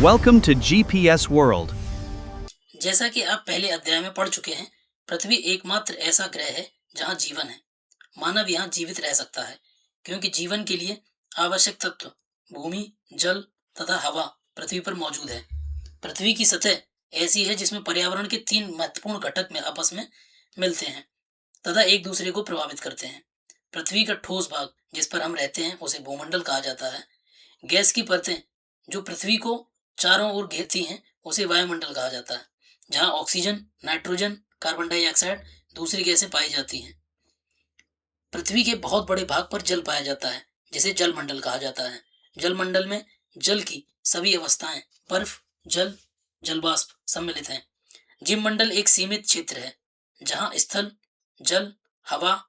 Welcome to GPS World. जैसा कि आप पहले अध्याय में पढ़ चुके हैं, पृथ्वी एकमात्र ऐसा ग्रह है जहां जीवन है। मानव यहां जीवित रह सकता है क्योंकि जीवन के लिए आवश्यक तत्व भूमि, जल तथा हवा पृथ्वी पर मौजूद है। पृथ्वी की सतह ऐसी है जिसमें पर्यावरण के तीन महत्वपूर्ण घटक में आपस में मिलते हैं तथा एक दूसरे को प्रभावित करते हैं। पृथ्वी का ठोस भाग जिस पर हम रहते हैं उसे भूमंडल कहा जाता है। गैस की परतें जो पृथ्वी को चारों ओर घेरती हैं उसे वायुमंडल कहा जाता है, जहां ऑक्सीजन, नाइट्रोजन, कार्बन डाइऑक्साइड दूसरी गैसें पाई जाती हैं। पृथ्वी के बहुत बड़े भाग पर जल पाया जाता है जिसे जलमंडल कहा जाता है। जलमंडल में जल की सभी अवस्थाएं बर्फ, जल, जलवाष्प सम्मिलित हैं। जीवमंडल एक सीमित क्षेत्र है जहां स्थल, जल, हवा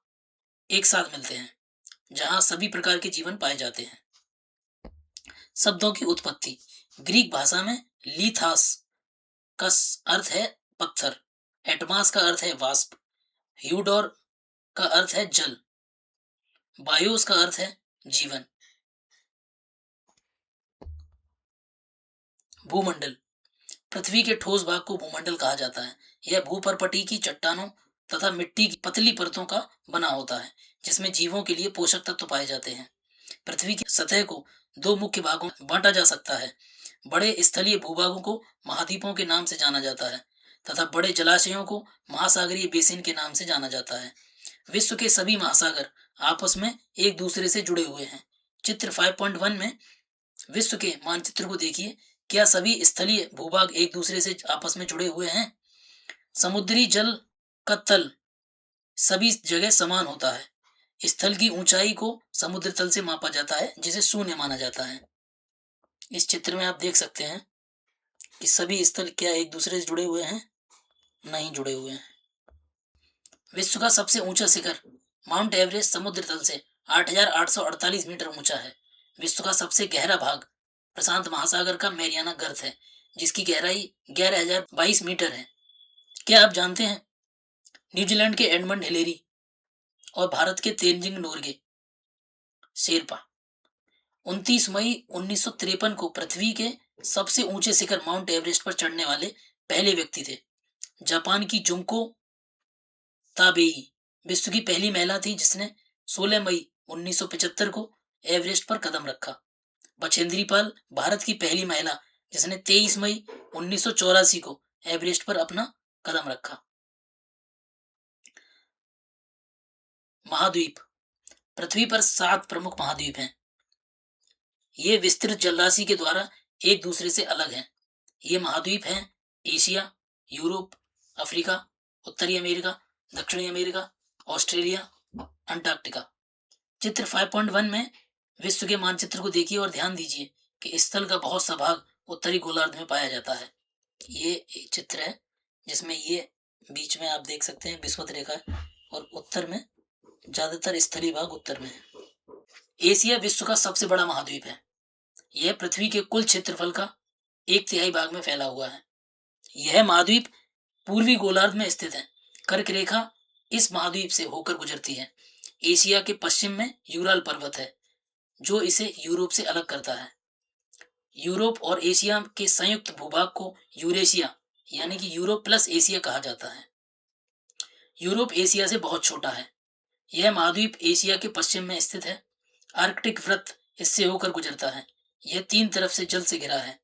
एक साथ मिलते हैं, जहां सभी प्रकार के जीवन पाए जाते हैं। शब्दों की उत्पत्ति। ग्रीक भाषा में लीथास का अर्थ है पत्थर, एटमास का अर्थ है वाष्प, ह्यूडोर का अर्थ है जल, बायोस का अर्थ है जीवन। भूमंडल। पृथ्वी के ठोस भाग को भूमंडल कहा जाता है। यह भूपर्पटी की चट्टानों तथा मिट्टी की पतली परतों का बना होता है जिसमें जीवों के लिए पोषक तत्व पाए जाते हैं। पृथ्वी की सतह को दो मुख्य भागों में बांटा जा सकता है। बड़े स्थलीय भूभागों को महाद्वीपों के नाम से जाना जाता है तथा बड़े जलाशयों को महासागरीय बेसिन के नाम से जाना जाता है। विश्व के सभी महासागर आपस में एक दूसरे से जुड़े हुए हैं। चित्र 5.1 में विश्व के मानचित्र को देखिए। क्या सभी स्थलीय भूभाग एक दूसरे से आपस में जुड़े हुए हैं? समुद्री जल का तल सभी जगह समान होता है। स्थल की ऊंचाई को समुद्र तल से मापा जाता है जिसे शून्य माना जाता है। इस चित्र में आप देख सकते हैं कि सभी स्थल क्या एक दूसरे से जुड़े हुए हैं? नहीं जुड़े हुए हैं। विश्व का सबसे ऊंचा शिखर माउंट एवरेस्ट समुद्र तल से 8,848 मीटर ऊंचा है। विश्व का सबसे गहरा भाग प्रशांत महासागर का मैरियाना गर्त है जिसकी गहराई 11,022 मीटर है। क्या आप जानते हैं न्यूजीलैंड के एडमंड हिलेरी और भारत के तेनजिंग नोरगे शेरपा 29 मई 1953 को पृथ्वी के सबसे ऊंचे शिखर माउंट एवरेस्ट पर चढ़ने वाले पहले व्यक्ति थे। जापान की जुंको ताबेई विश्व की पहली महिला थी जिसने 16 मई 1975 को एवरेस्ट पर कदम रखा। बछेंद्री पाल भारत की पहली महिला जिसने 23 मई 1984 को एवरेस्ट पर अपना कदम रखा। महाद्वीप। पृथ्वी पर 7 प्रमुख महाद्वीप हैं। ये विस्तृत जलराशि के द्वारा एक दूसरे से अलग हैं। ये महाद्वीप हैं एशिया, यूरोप, अफ्रीका, उत्तरी अमेरिका, दक्षिणी अमेरिका, ऑस्ट्रेलिया, अंटार्कटिका। चित्र 5.1 में विश्व के मानचित्र को देखिए और ध्यान दीजिए कि स्थल का बहुत सा भाग उत्तरी गोलार्ध में पाया जाता है। ये एक चित्र है जिसमें ये बीच में आप देख सकते हैं विषुवत रेखा है और उत्तर में ज्यादातर स्थलीय भाग उत्तर में है। एशिया विश्व का सबसे बड़ा महाद्वीप है। यह पृथ्वी के कुल क्षेत्रफल का 1/3 भाग में फैला हुआ है। यह महाद्वीप पूर्वी गोलार्ध में स्थित है। कर्क रेखा इस महाद्वीप से होकर गुजरती है। एशिया के पश्चिम में यूराल पर्वत है जो इसे यूरोप से अलग करता है। यूरोप और एशिया के संयुक्त भूभाग को यूरेशिया यानी कि यूरोप प्लस एशिया कहा जाता है। यूरोप एशिया से बहुत छोटा है। यह महाद्वीप एशिया के पश्चिम में स्थित है। आर्कटिक वृत्त इससे होकर गुजरता है। यह 3 तरफ से जल से घिरा है।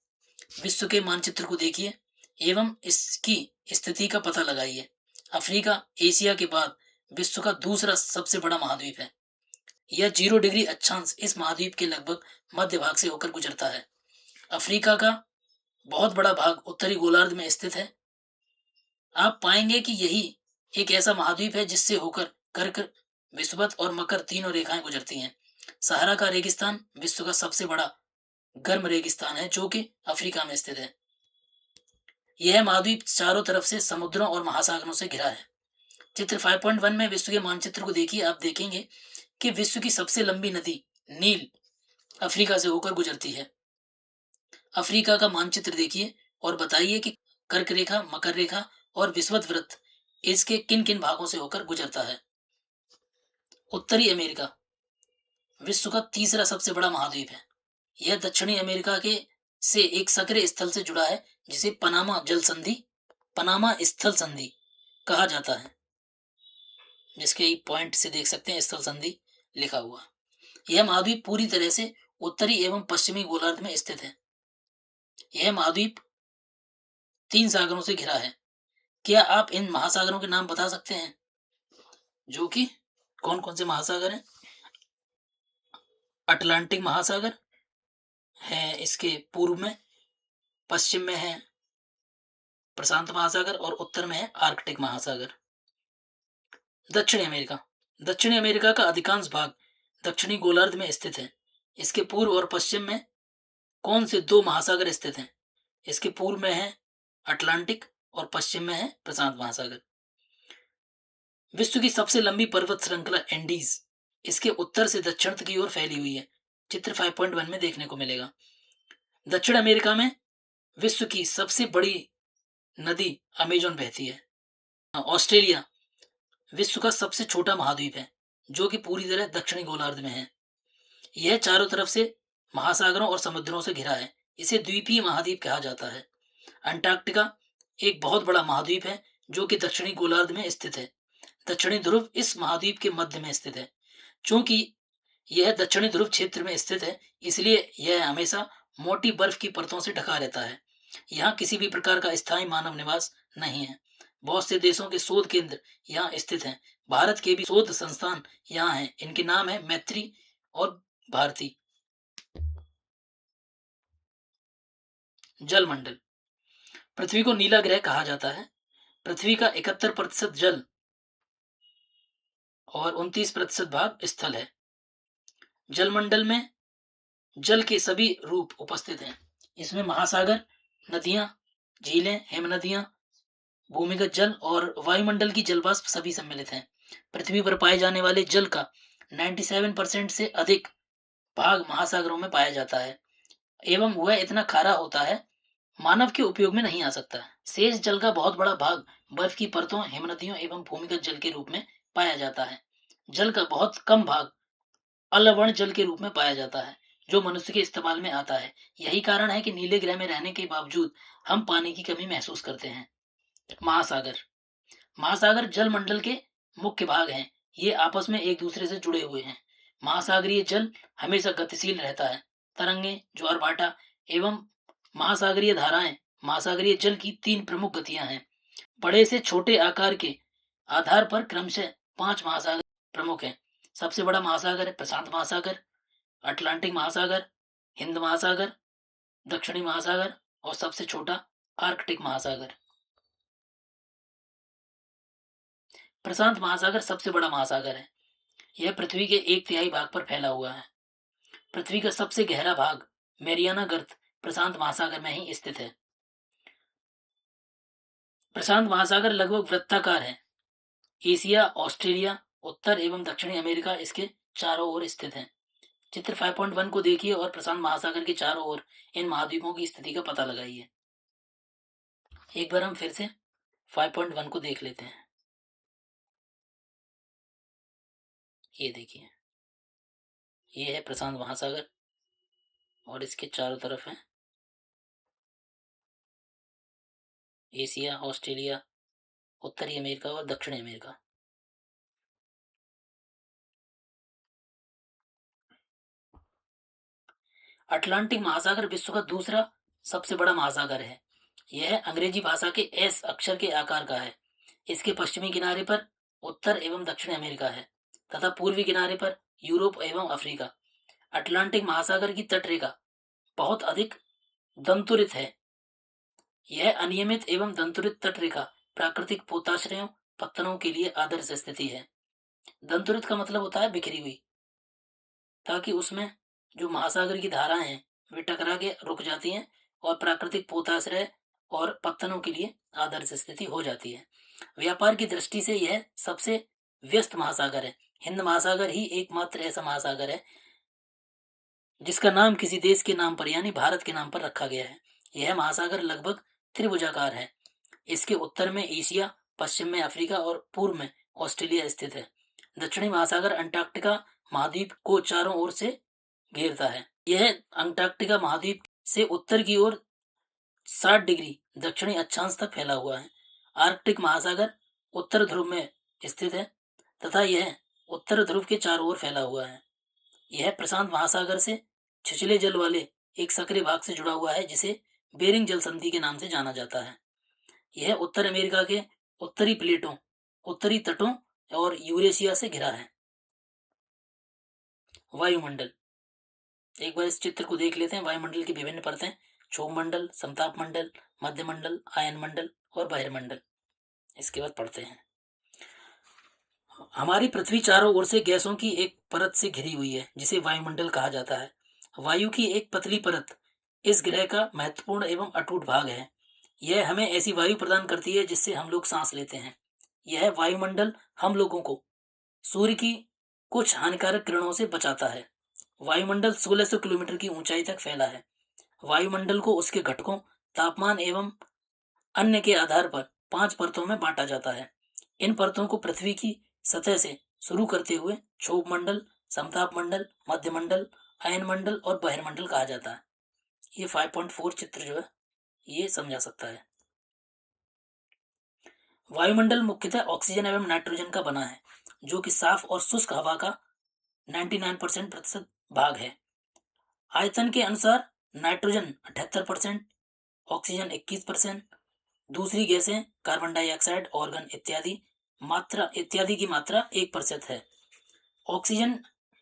विश्व के मानचित्र को देखिए एवं इसकी स्थिति का पता लगाइए। अफ्रीका एशिया के बाद विश्व का दूसरा सबसे बड़ा महाद्वीप है। यह 0 डिग्री अक्षांश इस महाद्वीप के लगभग मध्य भाग से होकर गुजरता है। अफ्रीका का बहुत बड़ा भाग उत्तरी गोलार्ध में स्थित है। आप पाएंगे कि यही एक ऐसा महाद्वीप है जिससे होकर कर्क, विषुवत और मकर तीनों रेखाएं गुजरती हैं। सहारा का रेगिस्तान विश्व का सबसे बड़ा गर्म रेगिस्तान है जो कि अफ्रीका में स्थित है। यह महाद्वीप चारों तरफ से समुद्रों और महासागरों से घिरा है। चित्र 5.1 में विश्व के मानचित्र को देखिए। आप देखेंगे कि विश्व की सबसे लंबी नदी नील अफ्रीका से होकर गुजरती है। अफ्रीका का मानचित्र देखिए और बताइए कि कर्क रेखा, मकर रेखा और विषुवत वृत्त इसके किन किन भागों से होकर गुजरता है। उत्तरी अमेरिका विश्व का तीसरा सबसे बड़ा महाद्वीप है। यह दक्षिणी अमेरिका के से एक सक्रिय स्थल से जुड़ा है जिसे पनामा स्थल संधि कहा जाता है, जिसके पॉइंट से देख सकते हैं स्थल संधि लिखा हुआ। यह महाद्वीप पूरी तरह से उत्तरी एवं पश्चिमी गोलार्ध में स्थित है। यह महाद्वीप 3 सागरों से घिरा है। क्या आप इन महासागरों के नाम बता सकते हैं? जो कि कौन कौन से महासागर हैं? अटलांटिक महासागर है इसके पूर्व में, पश्चिम में है प्रशांत महासागर और उत्तर में है आर्कटिक महासागर। दक्षिणी अमेरिका का अधिकांश भाग दक्षिणी गोलार्ध में स्थित है। इसके पूर्व और पश्चिम में कौन से 2 महासागर स्थित हैं? इसके पूर्व में है अटलांटिक और पश्चिम में है प्रशांत महासागर। विश्व की सबसे लंबी पर्वत श्रृंखला एंडीज इसके उत्तर से दक्षिण की ओर फैली हुई है। चित्र 5.1 में देखने को मिलेगा। दक्षिण अमेरिका में विश्व की सबसे बड़ी नदी अमेजन बहती है। ऑस्ट्रेलिया विश्व का सबसे छोटा महाद्वीप है जो कि पूरी तरह दक्षिणी गोलार्ध में है। यह चारों तरफ से महासागरों और समुद्रों से घिरा है। इसे द्वीपीय महाद्वीप कहा जाता है। अंटार्कटिका एक बहुत बड़ा महाद्वीप है जो कि दक्षिणी गोलार्ध में स्थित है। दक्षिणी ध्रुव इस महाद्वीप के मध्य में स्थित है। चूंकि यह दक्षिणी ध्रुव क्षेत्र में स्थित है, इसलिए यह हमेशा मोटी बर्फ की परतों से ढका रहता है। यहाँ किसी भी प्रकार का स्थायी मानव निवास नहीं है। बहुत से देशों के शोध केंद्र यहाँ स्थित हैं। भारत के भी शोध संस्थान यहाँ हैं। इनके नाम है मैत्री और भारती। जलमंडल। पृथ्वी को नीला ग्रह कहा जाता है। पृथ्वी का 71% जल और 29% भाग स्थल है। जलमंडल में जल के सभी रूप उपस्थित हैं। इसमें महासागर, नदियां, झीलें, हिमनदियां, भूमिगत जल और वायुमंडल की जलवाष्प सभी सम्मिलित हैं। पृथ्वी पर पाए जाने वाले जल का 97% से अधिक भाग महासागरों में पाया जाता है एवं वह इतना खारा होता है मानव के उपयोग में नहीं आ सकता। शेष जल का बहुत बड़ा भाग बर्फ की परतों, हिमनदियों एवं भूमिगत जल के रूप में पाया जाता है। जल का बहुत कम भाग अलवण जल के रूप में पाया जाता है जो मनुष्य के इस्तेमाल में आता है। यही कारण है कि नीले ग्रह में रहने के बावजूद हम पानी की कमी महसूस करते हैं। महासागर। महासागर जलमंडल के मुख्य भाग हैं। ये आपस में एक दूसरे से जुड़े हुए हैं। महासागरीय जल हमेशा गतिशील रहता है। तरंगे, ज्वार भाटा एवं महासागरीय धाराएं महासागरीय जल की 3 प्रमुख गतियां हैं। बड़े से छोटे आकार के आधार पर क्रमशः 5 महासागर प्रमुख हैं। सबसे बड़ा महासागर है प्रशांत महासागर, अटलांटिक महासागर, हिंद महासागर, दक्षिणी महासागर और सबसे छोटा आर्कटिक महासागर। प्रशांत महासागर सबसे बड़ा महासागर है। यह पृथ्वी के 1/3 भाग पर फैला हुआ है। पृथ्वी का सबसे गहरा भाग मैरियाना गर्त प्रशांत महासागर में ही स्थित है। प्रशांत महासागर लगभग वृत्ताकार है। एशिया, ऑस्ट्रेलिया, उत्तर एवं दक्षिणी अमेरिका इसके चारों ओर स्थित हैं। चित्र 5.1 को देखिए और प्रशांत महासागर के चारों ओर इन महाद्वीपों की स्थिति का पता लगाइए। एक बार हम फिर से 5.1 को देख लेते हैं। ये देखिए, ये है प्रशांत महासागर और इसके चारों तरफ है एशिया, ऑस्ट्रेलिया, उत्तरी अमेरिका और दक्षिणी अमेरिका। अटलांटिक महासागर विश्व का दूसरा सबसे बड़ा महासागर है। यह अंग्रेजी भाषा के एस अक्षर के आकार का है। इसके पश्चिमी किनारे पर उत्तर एवं दक्षिण अमेरिका है तथा पूर्वी किनारे पर यूरोप एवं अफ्रीका। अटलांटिक महासागर की तटरेखा बहुत अधिक दंतुरित है। यह अनियमित एवं दंतुरित तटरेखा प्राकृतिक पोताश्रयों पत्तनों के लिए आदर्श स्थिति है। दंतुरित का मतलब होता है बिखरी हुई, ताकि उसमें जो महासागर की धाराएं हैं वे टकरा के रुक जाती हैं और प्राकृतिक पोताश्रय और पत्तनों के लिए आदर्श स्थिति हो जाती है। व्यापार की दृष्टि से यह सबसे व्यस्त महासागर है। हिंद महासागर ही एकमात्र ऐसा महासागर है जिसका नाम किसी देश के नाम पर यानी भारत के नाम पर रखा गया है। यह महासागर लगभग त्रिभुजाकार है। इसके उत्तर में एशिया, पश्चिम में अफ्रीका और पूर्व में ऑस्ट्रेलिया स्थित है। दक्षिणी महासागर अंटार्कटिका महाद्वीप को चारों ओर से घेरता है। यह अंटार्कटिका महाद्वीप से उत्तर की ओर 60 डिग्री दक्षिणी अक्षांश तक फैला हुआ है। आर्कटिक महासागर उत्तर ध्रुव में स्थित है तथा यह उत्तर ध्रुव के चारों ओर फैला हुआ है। यह प्रशांत महासागर से छिछले जल वाले एक सक्रिय भाग से जुड़ा हुआ है जिसे बेरिंग जल संधि के नाम से जाना जाता है। यह उत्तर अमेरिका के उत्तरी प्लेटों, उत्तरी तटों और यूरेशिया से घिरा है। वायुमंडल, एक बार इस चित्र को देख लेते हैं। वायुमंडल की विभिन्न परतें, क्षोभ मंडल, समताप मंडल, मध्य मंडल, आयन मंडल और बहिर्मंडल। इसके बाद पढ़ते हैं। हमारी पृथ्वी चारों ओर से गैसों की एक परत से घिरी हुई है जिसे वायुमंडल कहा जाता है। वायु की एक पतली परत इस ग्रह का महत्वपूर्ण एवं अटूट भाग है। यह हमें ऐसी वायु प्रदान करती है जिससे हम लोग सांस लेते हैं। यह वायुमंडल हम लोगों को सूर्य की कुछ हानिकारक किरणों से बचाता है। वायुमंडल 1600 किलोमीटर की ऊंचाई तक फैला है। वायुमंडल को उसके घटकों, तापमान एवं अन्य के आधार पर 5 परतों में बांटा जाता है। इन परतों को पृथ्वी की सतह से शुरू करते हुए क्षोभ मंडल, समताप मंडल, मध्य मंडल, अयन मंडल और बहिर्मंडल कहा जाता है। ये 5.4 चित्र जो है ये समझा सकता है। वायुमंडल मुख्यतः ऑक्सीजन एवं नाइट्रोजन का बना है जो कि साफ और शुष्क हवा का 99% भाग है। आयतन के अनुसार नाइट्रोजन 78%, ऑक्सीजन 21%, दूसरी गैसें कार्बन डाइऑक्साइड, ऑर्गन इत्यादि की मात्रा 1% है। ऑक्सीजन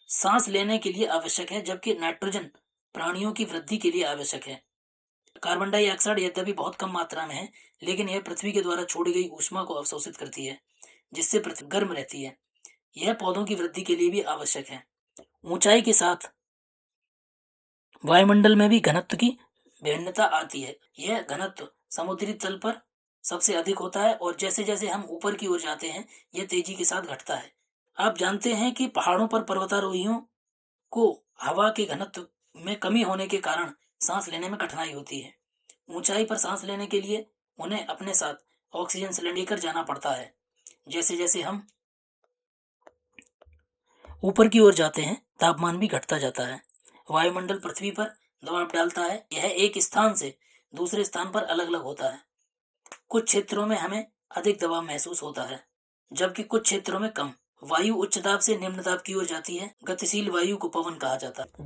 सांस लेने के लिए आवश्यक है जबकि नाइट्रोजन प्राणियों की वृद्धि के लिए आवश्यक है। कार्बन डाइऑक्साइड यद्यपि बहुत कम मात्रा में है लेकिन यह पृथ्वी के द्वारा छोड़ी गई ऊष्मा को अवशोषित करती है जिससे पृथ्वी गर्म रहती है। यह पौधों की वृद्धि के लिए भी आवश्यक है। ऊंचाई के साथ वायुमंडल में भी घनत्व की विभिन्नता आती है। यह घनत्व समुद्री तल पर सबसे अधिक होता है और जैसे जैसे हम ऊपर की ओर जाते हैं यह तेजी के साथ घटता है। आप जानते हैं कि पहाड़ों पर पर्वतारोहियों को हवा के घनत्व में कमी होने के कारण सांस लेने में कठिनाई होती है। ऊंचाई पर सांस लेने के लिए उन्हें अपने साथ ऑक्सीजन सिलेंडर लेकर जाना पड़ता है। जैसे जैसे हम ऊपर की ओर जाते हैं तापमान भी घटता जाता है। वायुमंडल पृथ्वी पर दबाव डालता है। यह एक स्थान से दूसरे स्थान पर अलग अलग होता है। कुछ क्षेत्रों में हमें अधिक दबाव महसूस होता है जबकि कुछ क्षेत्रों में कम। वायु उच्च दाब से निम्न दाब की ओर जाती है। गतिशील वायु को पवन कहा जाता है।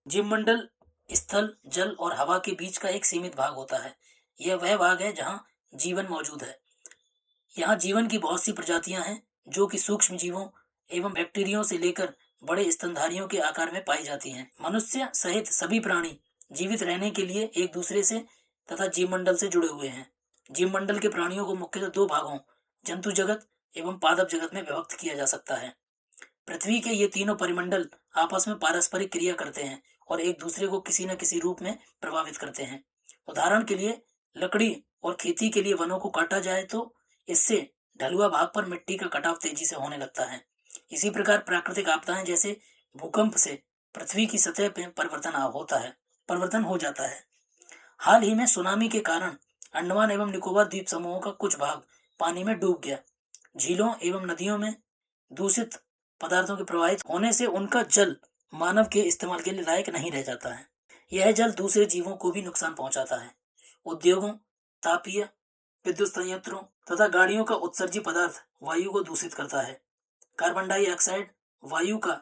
जीवमंडल स्थल, जल और हवा के बीच का एक सीमित भाग होता है। यह वह भाग है जहाँ जीवन मौजूद है। यहाँ जीवन की बहुत सी प्रजातियां हैं जो कि सूक्ष्म जीवों एवं बैक्टीरियो से लेकर बड़े स्तनधारियों के आकार में पाई जाती हैं। मनुष्य सहित सभी प्राणी जीवित रहने के लिए एक दूसरे से तथा जीवमंडल से जुड़े हुए हैं। जीवमंडल के प्राणियों को मुख्यतः 2 भागों, जंतु जगत एवं पादप जगत में विभक्त किया जा सकता है। पृथ्वी के ये तीनों परिमंडल आपस में पारस्परिक क्रिया करते हैं और एक दूसरे को किसी न किसी रूप में प्रभावित करते हैं। उदाहरण के लिए लकड़ी और खेती के लिए वनों को काटा जाए तो इससे ढलुआ भाग पर मिट्टी का कटाव तेजी से होने लगता है। इसी प्रकार प्राकृतिक आपदाएं जैसे भूकंप से पृथ्वी की सतह पर परिवर्तन हो जाता है। हाल ही में सुनामी के कारण अंडमान एवं निकोबार द्वीप समूहों का कुछ भाग पानी में डूब गया। झीलों एवं नदियों में दूषित पदार्थों के प्रवाहित होने से उनका जल मानव के इस्तेमाल के लिए लायक नहीं रह जाता है। यह जल दूसरे जीवों को भी नुकसान पहुंचाता है। उद्योगों, तापीय विद्युत संयंत्रों तथा गाड़ियों का उत्सर्जी पदार्थ वायु को दूषित करता है। कार्बन डाइऑक्साइड वायु का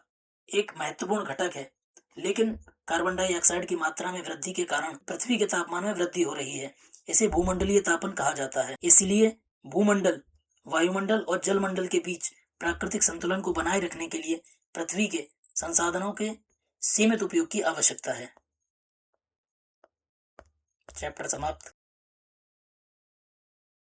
एक महत्वपूर्ण घटक है लेकिन कार्बन डाइऑक्साइड की मात्रा में वृद्धि के कारण पृथ्वी के तापमान में वृद्धि हो रही है। इसे भूमंडलीय तापन कहा जाता है। इसलिए भूमंडल, वायुमंडल और जलमंडल के बीच प्राकृतिक संतुलन को बनाए रखने के लिए पृथ्वी के संसाधनों के सीमित उपयोग की आवश्यकता है। चैप्टर समाप्त।